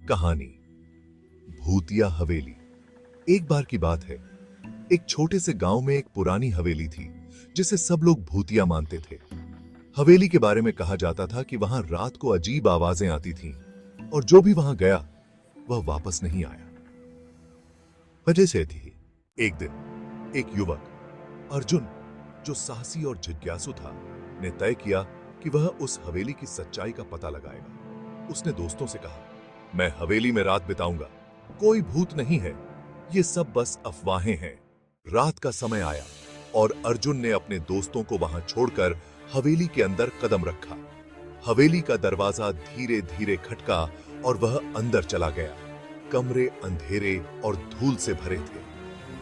कहानी भूतिया हवेली। एक बार की बात है, एक छोटे से गांव में एक पुरानी हवेली थी जिसे सब लोग भूतिया मानते थे। हवेली के बारे में कहा जाता था कि वहां रात को अजीब आवाजें आती थीं और जो भी वहां गया वह वापस नहीं आया। वजह से थी, एक दिन एक युवक अर्जुन, जो साहसी और जिज्ञासु था, ने तय किया कि वह उस हवेली की सच्चाई का पता लगाएगा। उसने दोस्तों से कहा, मैं हवेली में रात बिताऊंगा, कोई भूत नहीं है, ये सब बस अफवाहें हैं। रात का समय आया और अर्जुन ने अपने दोस्तों को वहां छोड़कर हवेली के अंदर कदम रखा। हवेली का दरवाजा धीरे धीरे खटका और वह अंदर चला गया। कमरे अंधेरे और धूल से भरे थे।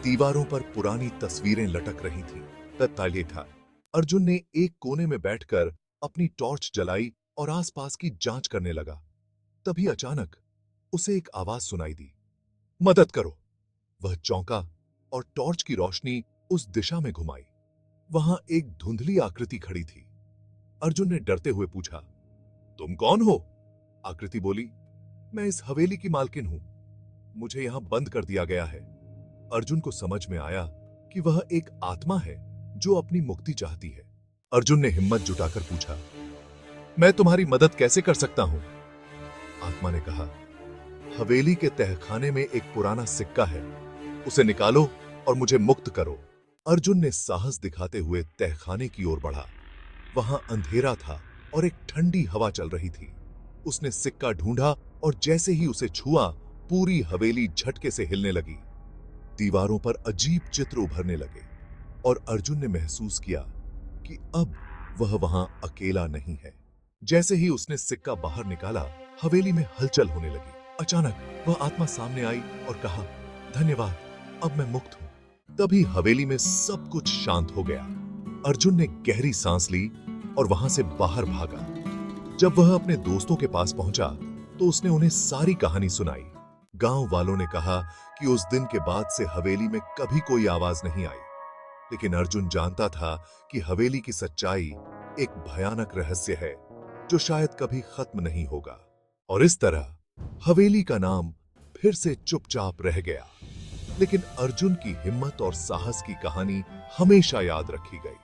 दीवारों पर पुरानी तस्वीरें लटक रही थीं। तत्काल था, अर्जुन ने एक कोने में बैठकर अपनी टॉर्च जलाई और आसपास की जांच करने लगा। तभी अचानक उसे एक आवाज सुनाई दी, मदद करो। वह चौंका और टॉर्च की रोशनी उस दिशा में घुमाई। वहां एक धुंधली आकृति खड़ी थी। अर्जुन ने डरते हुए पूछा, तुम कौन हो? आकृति बोली, मैं इस हवेली की मालकिन हूं, मुझे यहां बंद कर दिया गया है। अर्जुन को समझ में आया कि वह एक आत्मा है जो अपनी मुक्ति चाहती है। अर्जुन ने हिम्मत जुटाकर पूछा, मैं तुम्हारी मदद कैसे कर सकता हूं? आत्मा ने कहा, हवेली के तहखाने में एक पुराना सिक्का है, उसे निकालो और मुझे मुक्त करो। अर्जुन ने साहस दिखाते हुए तहखाने की ओर बढ़ा। वहां अंधेरा था और एक ठंडी हवा चल रही थी। उसने सिक्का ढूंढा और जैसे ही उसे छुआ, पूरी हवेली झटके से हिलने लगी। दीवारों पर अजीब चित्र उभरने लगे और अर्जुन ने महसूस किया कि अब वह वहां अकेला नहीं है। जैसे ही उसने सिक्का बाहर निकाला, हवेली में हलचल होने लगी। अचानक वह आत्मा सामने आई और कहा, धन्यवाद, अब मैं मुक्त हूं। तभी हवेली में सब कुछ शांत हो गया। अर्जुन ने गहरी सांस ली और वहां से बाहर भागा। जब वह अपने दोस्तों के पास पहुंचा तो उसने उन्हें सारी कहानी सुनाई। गांव वालों ने कहा कि उस दिन के बाद से हवेली में कभी कोई आवाज नहीं आई। लेकिन अर्जुन जानता था कि हवेली की सच्चाई एक भयानक रहस्य है जो शायद कभी खत्म नहीं होगा। और इस तरह हवेली का नाम फिर से चुपचाप रह गया, लेकिन अर्जुन की हिम्मत और साहस की कहानी हमेशा याद रखी गई।